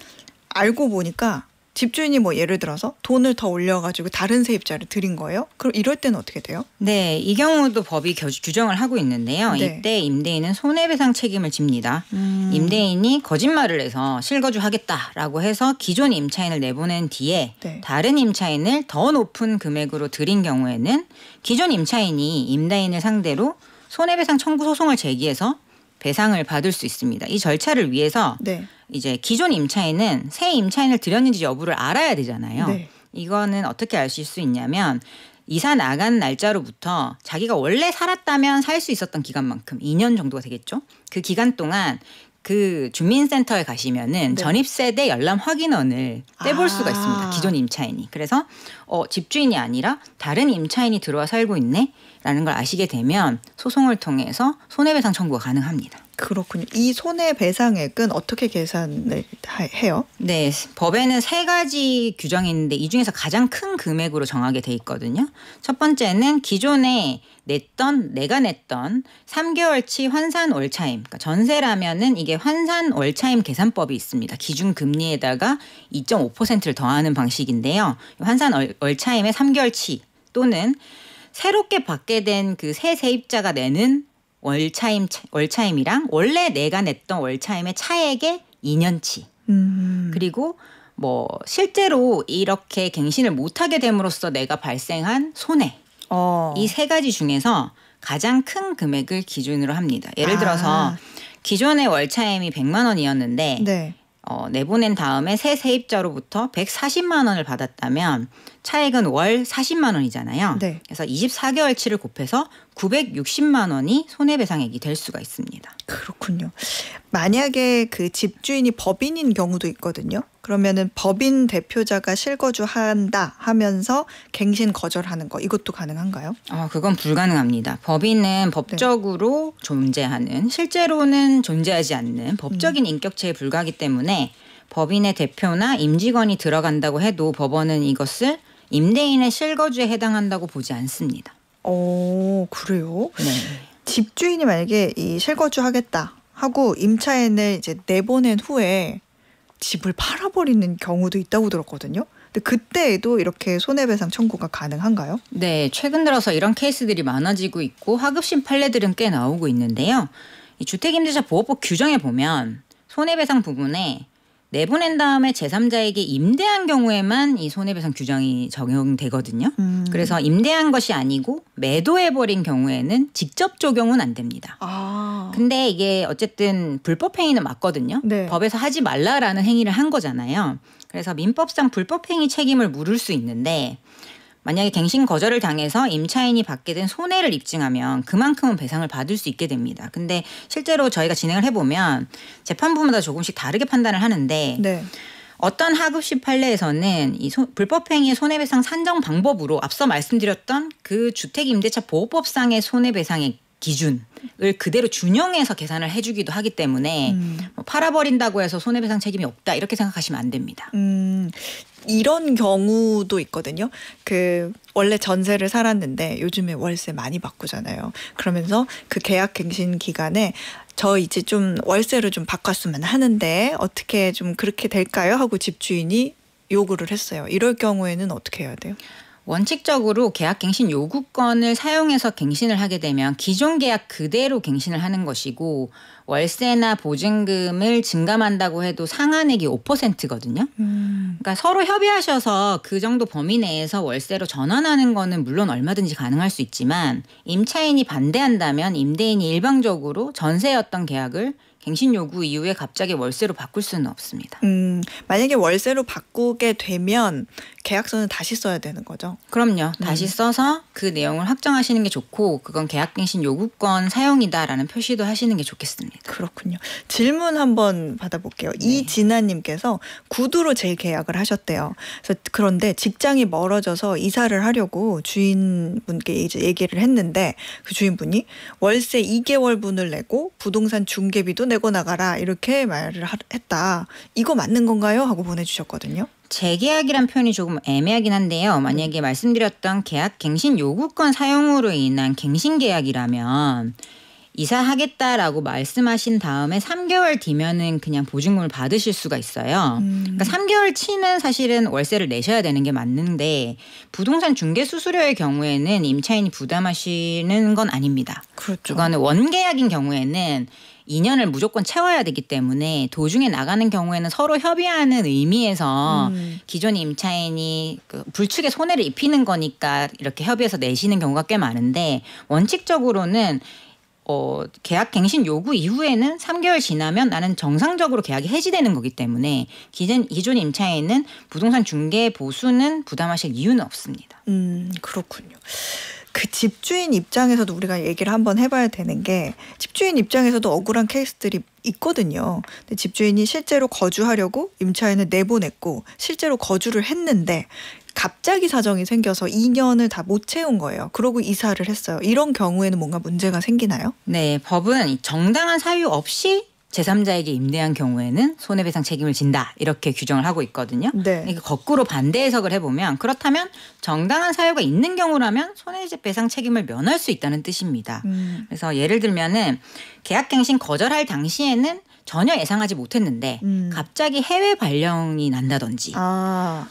알고 보니까 집주인이 뭐 예를 들어서 돈을 더 올려가지고 다른 세입자를 들인 거예요? 그럼 이럴 때는 어떻게 돼요? 네, 이 경우도 법이 규정을 하고 있는데요. 네. 이때 임대인은 손해배상 책임을 집니다. 임대인이 거짓말을 해서 실거주하겠다라고 해서 기존 임차인을 내보낸 뒤에 네. 다른 임차인을 더 높은 금액으로 들인 경우에는 기존 임차인이 임대인을 상대로 손해배상 청구 소송을 제기해서 배상을 받을 수 있습니다. 이 절차를 위해서 네. 이제 기존 임차인은 새 임차인을 들였는지 여부를 알아야 되잖아요. 네. 이거는 어떻게 알 수 있냐면 이사 나간 날짜로부터 자기가 원래 살았다면 살 수 있었던 기간만큼 2년 정도가 되겠죠. 그 기간 동안 그 주민센터에 가시면은 네. 전입세대 열람 확인원을 떼볼 수가 있습니다. 기존 임차인이. 그래서 집주인이 아니라 다른 임차인이 들어와 살고 있네라는 걸 아시게 되면 소송을 통해서 손해배상 청구가 가능합니다. 그렇군요. 이 손해배상액은 어떻게 계산을 해요? 네, 법에는 3가지 규정이 있는데 이 중에서 가장 큰 금액으로 정하게 돼 있거든요. 첫 번째는 기존에 내가 냈던 3개월치 환산 월차임. 그러니까 전세라면은 이게 환산 월차임 계산법이 있습니다. 기준 금리에다가 2.5%를 더하는 방식인데요. 환산 월차임의 3개월치 또는 새롭게 받게 된 그 새 세입자가 내는 월차임이랑 원래 내가 냈던 월차임의 차액의 2년치. 그리고 뭐 실제로 이렇게 갱신을 못하게 됨으로써 내가 발생한 손해. 이 3가지 중에서 가장 큰 금액을 기준으로 합니다. 예를 들어서 기존의 월차임이 100만 원이었는데 네. 내보낸 다음에 새 세입자로부터 140만 원을 받았다면 차액은 월 40만 원이잖아요. 네. 그래서 24개월치를 곱해서 960만 원이 손해배상액이 될 수가 있습니다. 그렇군요. 만약에 그 집주인이 법인인 경우도 있거든요. 그러면은 법인 대표자가 실거주한다 하면서 갱신 거절하는 거 이것도 가능한가요? 그건 불가능합니다. 법인은 법적으로 존재하는 실제로는 존재하지 않는 법적인 인격체에 불과하기 때문에 법인의 대표나 임직원이 들어간다고 해도 법원은 이것을 임대인의 실거주에 해당한다고 보지 않습니다. 그래요? 네. 집주인이 만약에 이 실거주하겠다 하고 임차인을 이제 내보낸 후에 집을 팔아버리는 경우도 있다고 들었거든요. 근데 그때에도 이렇게 손해배상 청구가 가능한가요? 네, 최근 들어서 이런 케이스들이 많아지고 있고 하급심 판례들은 꽤 나오고 있는데요. 이 주택임대차보호법 규정에 보면 손해배상 부분에 내보낸 다음에 제3자에게 임대한 경우에만 이 손해배상 규정이 적용되거든요. 그래서 임대한 것이 아니고 매도해버린 경우에는 직접 적용은 안 됩니다. 근데 이게 어쨌든 불법행위는 맞거든요. 네. 법에서 하지 말라라는 행위를 한 거잖아요. 그래서 민법상 불법행위 책임을 물을 수 있는데 만약에 갱신 거절을 당해서 임차인이 받게 된 손해를 입증하면 그만큼은 배상을 받을 수 있게 됩니다. 근데 실제로 저희가 진행을 해보면 재판부마다 조금씩 다르게 판단을 하는데 네. 어떤 하급심 판례에서는 이 불법행위의 손해배상 산정 방법으로 앞서 말씀드렸던 그 주택임대차보호법상의 손해배상의 기준을 그대로 준용해서 계산을 해주기도 하기 때문에 팔아버린다고 해서 손해배상 책임이 없다 이렇게 생각하시면 안 됩니다. 이런 경우도 있거든요. 그 원래 전세를 살았는데 요즘에 월세 많이 바꾸잖아요. 그러면서 그 계약 갱신 기간에 저 이제 좀 월세를 좀 바꿨으면 하는데 어떻게 좀 그렇게 될까요? 하고 집주인이 요구를 했어요. 이럴 경우에는 어떻게 해야 돼요? 원칙적으로 계약갱신 요구권을 사용해서 갱신을 하게 되면 기존 계약 그대로 갱신을 하는 것이고 월세나 보증금을 증감한다고 해도 상한액이 5%거든요. 그러니까 서로 협의하셔서 그 정도 범위 내에서 월세로 전환하는 거는 물론 얼마든지 가능할 수 있지만 임차인이 반대한다면 임대인이 일방적으로 전세였던 계약을 갱신 요구 이후에 갑자기 월세로 바꿀 수는 없습니다. 만약에 월세로 바꾸게 되면 계약서는 다시 써야 되는 거죠? 그럼요. 다시 써서 그 내용을 확정하시는 게 좋고 그건 계약갱신 요구권 사용이다라는 표시도 하시는 게 좋겠습니다. 그렇군요. 질문 한번 받아볼게요. 네. 이진아님께서 구두로 재계약을 하셨대요. 그런데 직장이 멀어져서 이사를 하려고 주인분께 이제 얘기를 했는데 그 주인분이 월세 2개월분을 내고 부동산 중개비도 내고 나가라 이렇게 말을 했다. 이거 맞는 건가요? 하고 보내주셨거든요. 재계약이란 표현이 조금 애매하긴 한데요. 만약에 말씀드렸던 계약 갱신 요구권 사용으로 인한 갱신 계약이라면 이사하겠다라고 말씀하신 다음에 3개월 뒤면은 그냥 보증금을 받으실 수가 있어요. 그러니까 3개월 치는 사실은 월세를 내셔야 되는 게 맞는데 부동산 중개 수수료의 경우에는 임차인이 부담하시는 건 아닙니다. 그렇죠. 그거는 원계약인 경우에는 2년을 무조건 채워야 되기 때문에 도중에 나가는 경우에는 서로 협의하는 의미에서 기존 임차인이 그 불축에 손해를 입히는 거니까 이렇게 협의해서 내시는 경우가 꽤 많은데 원칙적으로는 계약 갱신 요구 이후에는 3개월 지나면 나는 정상적으로 계약이 해지되는 거기 때문에 기존 임차인은 부동산 중개 보수는 부담하실 이유는 없습니다. 그렇군요. 그 집주인 입장에서도 우리가 얘기를 한번 해봐야 되는 게 집주인 입장에서도 억울한 케이스들이 있거든요. 근데 집주인이 실제로 거주하려고 임차인을 내보냈고 실제로 거주를 했는데 갑자기 사정이 생겨서 2년을 다 못 채운 거예요. 그러고 이사를 했어요. 이런 경우에는 뭔가 문제가 생기나요? 네, 법은 정당한 사유 없이 제3자에게 임대한 경우에는 손해배상 책임을 진다 이렇게 규정을 하고 있거든요. 네. 이게 거꾸로 반대 해석을 해보면 그렇다면 정당한 사유가 있는 경우라면 손해배상 책임을 면할 수 있다는 뜻입니다. 그래서 예를 들면은 계약갱신 거절할 당시에는 전혀 예상하지 못했는데 갑자기 해외 발령이 난다든지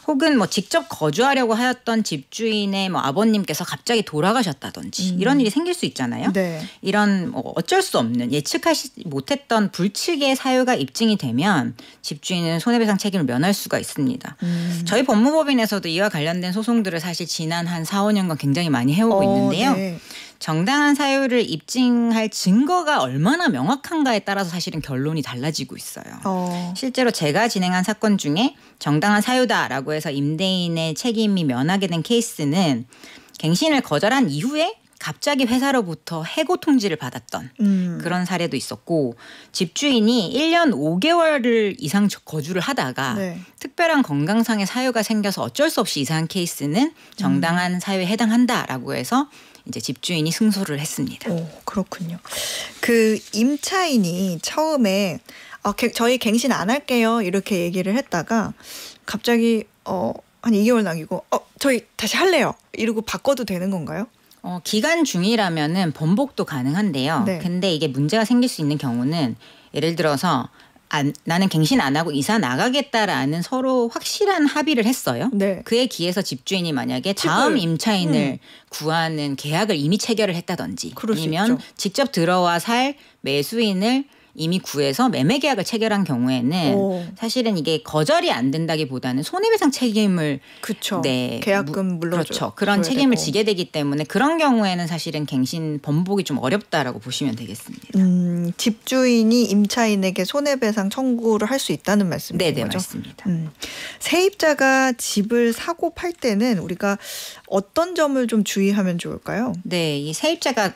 혹은 뭐 직접 거주하려고 하였던 집주인의 뭐 아버님께서 갑자기 돌아가셨다든지 이런 일이 생길 수 있잖아요. 네. 이런 뭐 어쩔 수 없는 예측하지 못했던 불측의 사유가 입증이 되면 집주인은 손해배상 책임을 면할 수가 있습니다. 저희 법무법인에서도 이와 관련된 소송들을 사실 지난 한 4, 5년간 굉장히 많이 해오고 있는데요. 네. 정당한 사유를 입증할 증거가 얼마나 명확한가에 따라서 사실은 결론이 달라지고 있어요. 실제로 제가 진행한 사건 중에 정당한 사유다라고 해서 임대인의 책임이 면하게 된 케이스는 갱신을 거절한 이후에 갑자기 회사로부터 해고 통지를 받았던 그런 사례도 있었고 집주인이 1년 5개월을 이상 거주를 하다가 네. 특별한 건강상의 사유가 생겨서 어쩔 수 없이 이사한 케이스는 정당한 사유에 해당한다라고 해서 이제 집주인이 승소를 했습니다. 그렇군요. 그 임차인이 처음에 저희 갱신 안 할게요 이렇게 얘기를 했다가 갑자기 한 2개월 남기고 저희 다시 할래요 이러고 바꿔도 되는 건가요? 기간 중이라면은 번복도 가능한데요. 네. 근데 이게 문제가 생길 수 있는 경우는 예를 들어서 나는 갱신 안 하고 이사 나가겠다라는 서로 확실한 합의를 했어요. 네. 그에 기해서 집주인이 만약에 다음 임차인을 구하는 계약을 이미 체결을 했다든지 아니면 직접 들어와 살 매수인을 이미 구해서 매매 계약을 체결한 경우에는 사실은 이게 거절이 안 된다기보다는 손해배상 책임을 네, 계약금 물러줘요. 그렇죠. 그런 책임을 지게 되기 때문에 그런 경우에는 사실은 갱신 번복이 좀 어렵다라고 보시면 되겠습니다. 집주인이 임차인에게 손해배상 청구를 할 수 있다는 말씀이신 네, 거죠? 맞습니다. 세입자가 집을 사고 팔 때는 우리가 어떤 점을 좀 주의하면 좋을까요? 네, 이 세입자가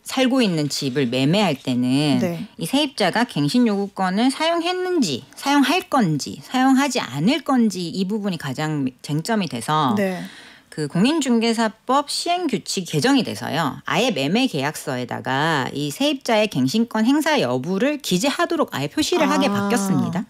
살고 있는 집을 매매할 때는 이 세입자가 갱신 요구권을 사용했는지 사용할 건지 사용하지 않을 건지 이 부분이 가장 쟁점이 돼서 그 공인중개사법 시행규칙 개정이 돼서요. 아예 매매 계약서에다가 이 세입자의 갱신권 행사 여부를 기재하도록 아예 표시를 하게 바뀌었습니다.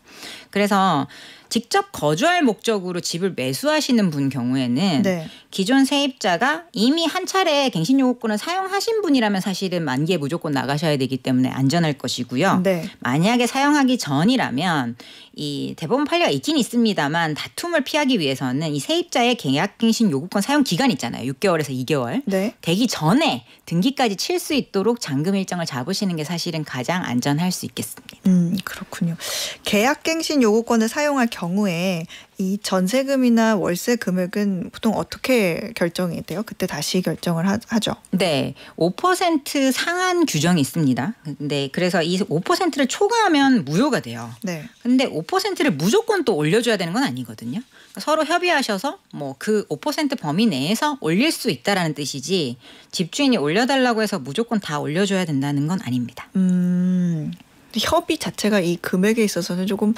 그래서 직접 거주할 목적으로 집을 매수하시는 분 경우에는 기존 세입자가 이미 한 차례 갱신 요구권을 사용하신 분이라면 사실은 만기에 무조건 나가셔야 되기 때문에 안전할 것이고요. 만약에 사용하기 전이라면 이 대법원 판례가 있긴 있습니다만 다툼을 피하기 위해서는 이 세입자의 계약갱신 요구권 사용 기간 있잖아요. 6개월에서 2개월. 되기 전에 등기까지 칠 수 있도록 잔금 일정을 잡으시는 게 사실은 가장 안전할 수 있겠습니다. 그렇군요. 계약갱신 요구권을 사용할 경우에 이 전세금이나 월세 금액은 보통 어떻게 결정이 돼요? 그때 다시 결정을 하죠. 네, 5% 상한 규정이 있습니다. 근데 그래서 이 5%를 초과하면 무효가 돼요. 근데 5%를 무조건 또 올려줘야 되는 건 아니거든요. 그러니까 서로 협의하셔서 뭐 그 5% 범위 내에서 올릴 수 있다라는 뜻이지 집주인이 올려달라고 해서 무조건 다 올려줘야 된다는 건 아닙니다. 협의 자체가 이 금액에 있어서는 조금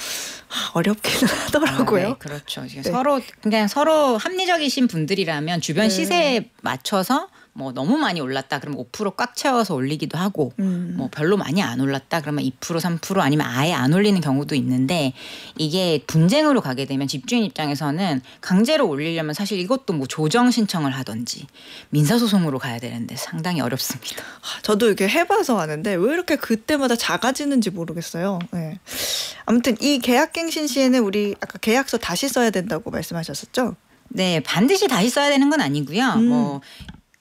어렵기는 하더라고요. 네, 그렇죠. 서로 그냥 서로 합리적이신 분들이라면 주변 시세에 맞춰서 뭐 너무 많이 올랐다 그러면 5% 꽉 채워서 올리기도 하고 뭐 별로 많이 안 올랐다 그러면 2% 3% 아니면 아예 안 올리는 경우도 있는데 이게 분쟁으로 가게 되면 집주인 입장에서는 강제로 올리려면 사실 이것도 뭐 조정 신청을 하든지 민사소송으로 가야 되는데 상당히 어렵습니다. 저도 이렇게 해봐서 아는데 왜 이렇게 그때마다 작아지는지 모르겠어요. 네. 아무튼 이 계약갱신 시에는 우리 아까 계약서 다시 써야 된다고 말씀하셨었죠? 네, 반드시 다시 써야 되는 건 아니고요. 뭐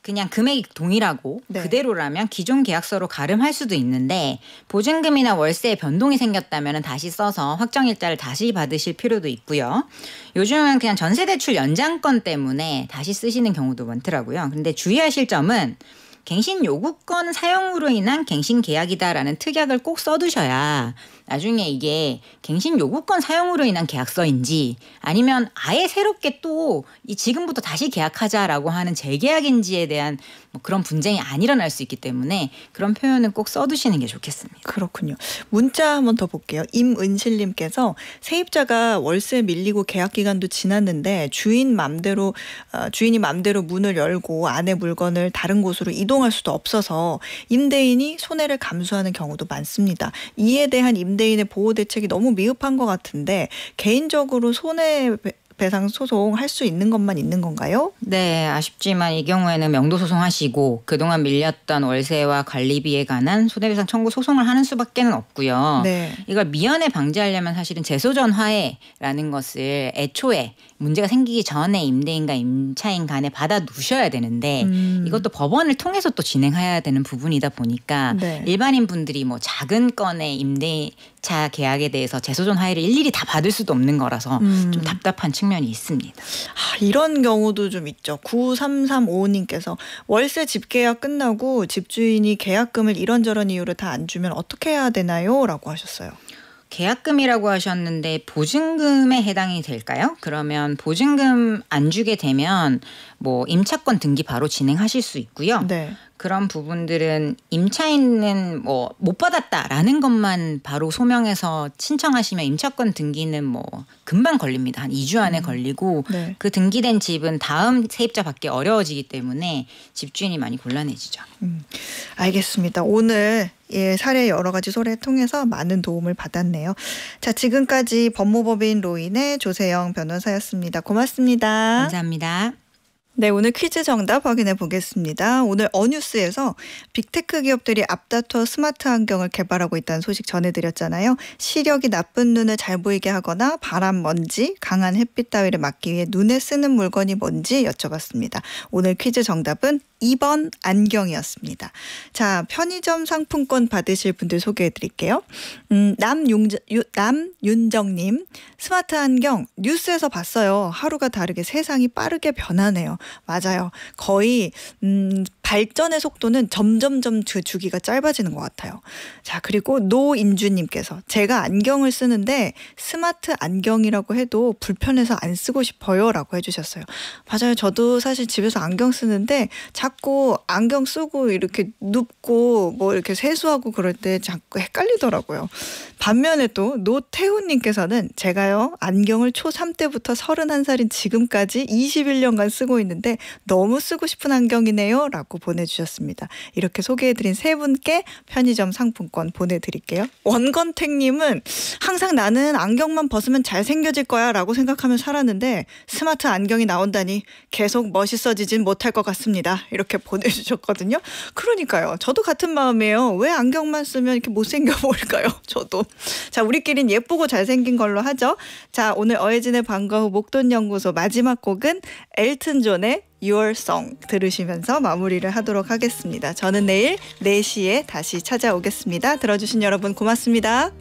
그냥 금액이 동일하고 네. 그대로라면 기존 계약서로 가름할 수도 있는데 보증금이나 월세에 변동이 생겼다면 다시 써서 확정일자를 다시 받으실 필요도 있고요. 요즘은 그냥 전세대출 연장권 때문에 다시 쓰시는 경우도 많더라고요. 근데 주의하실 점은 갱신 요구권 사용으로 인한 갱신 계약이다라는 특약을 꼭 써두셔야 나중에 이게 갱신 요구권 사용으로 인한 계약서인지 아니면 아예 새롭게 또 이 지금부터 다시 계약하자라고 하는 재계약인지에 대한 뭐 그런 분쟁이 안 일어날 수 있기 때문에 그런 표현은 꼭 써두시는 게 좋겠습니다. 그렇군요. 문자 한번 더 볼게요. 임은실님께서 세입자가 월세 밀리고 계약 기간도 지났는데 주인이 맘대로 문을 열고 안에 물건을 다른 곳으로 이동할 수도 없어서 임대인이 손해를 감수하는 경우도 많습니다. 이에 대한 임대인의 보호 대책이 너무 미흡한 것 같은데 개인적으로 손해배상 소송 할 수 있는 것만 있는 건가요? 네, 아쉽지만 이 경우에는 명도 소송하시고 그동안 밀렸던 월세와 관리비에 관한 손해배상 청구 소송을 하는 수밖에는 없고요. 네. 이걸 미연에 방지하려면 사실은 재소전 화해라는 것을 애초에 문제가 생기기 전에 임대인과 임차인 간에 받아 두셔야 되는데 이것도 법원을 통해서 또 진행해야 되는 부분이다 보니까 네. 일반인 분들이 뭐 작은 건의 임대차 계약에 대해서 재소전 화해를 일일이 다 받을 수도 없는 거라서 좀 답답한 측면이 있습니다. 이런 경우도 좀 있죠. 9335님께서 월세 집계약 끝나고 집주인이 계약금을 이런저런 이유로 다 안 주면 어떻게 해야 되나요? 라고 하셨어요. 계약금이라고 하셨는데 보증금에 해당이 될까요? 그러면 보증금 안 주게 되면 뭐 임차권 등기 바로 진행하실 수 있고요. 네. 그런 부분들은 임차인은 뭐 못 받았다라는 것만 바로 소명해서 신청하시면 임차권 등기는 뭐 금방 걸립니다. 한 2주 안에 걸리고 네. 그 등기된 집은 다음 세입자 받기 어려워지기 때문에 집주인이 많이 곤란해지죠. 알겠습니다. 오늘 사례 여러 가지 소례 통해서 많은 도움을 받았네요. 자, 지금까지 법무법인 로인의 조세영 변호사였습니다. 고맙습니다. 감사합니다. 네, 오늘 퀴즈 정답 확인해 보겠습니다. 오늘 어뉴스에서 빅테크 기업들이 앞다퉈 스마트 안경을 개발하고 있다는 소식 전해드렸잖아요. 시력이 나쁜 눈을 잘 보이게 하거나 바람, 먼지, 강한 햇빛 따위를 막기 위해 눈에 쓰는 물건이 뭔지 여쭤봤습니다. 오늘 퀴즈 정답은 2번 안경이었습니다. 자, 편의점 상품권 받으실 분들 소개해 드릴게요. 남윤정님, 스마트 안경 뉴스에서 봤어요. 하루가 다르게 세상이 빠르게 변하네요. 맞아요. 거의 발전의 속도는 점점점 주기가 짧아지는 것 같아요. 자, 그리고 노인주님께서 제가 안경을 쓰는데 스마트 안경이라고 해도 불편해서 안 쓰고 싶어요 라고 해주셨어요. 맞아요. 저도 사실 집에서 안경 쓰는데 자꾸 안경 쓰고 이렇게 눕고 뭐 이렇게 세수하고 그럴 때 자꾸 헷갈리더라고요. 반면에 또 노태훈님께서는 제가요 안경을 초3 때부터 31살인 지금까지 21년간 쓰고 있는데 너무 쓰고 싶은 안경이네요 라고 보내주셨습니다. 이렇게 소개해드린 세 분께 편의점 상품권 보내드릴게요. 원건택님은 항상 나는 안경만 벗으면 잘생겨질 거야 라고 생각하며 살았는데 스마트 안경이 나온다니 계속 멋있어지진 못할 것 같습니다. 이렇게 보내주셨거든요. 그러니까요. 저도 같은 마음이에요. 왜 안경만 쓰면 이렇게 못생겨 보일까요? 저도. 자, 우리끼린 예쁘고 잘생긴 걸로 하죠. 자, 오늘 어혜진의 방과 후 목돈연구소 마지막 곡은 엘튼 존의 Your Song 들으시면서 마무리를 하도록 하겠습니다. 저는 내일 4시에 다시 찾아오겠습니다. 들어주신 여러분 고맙습니다.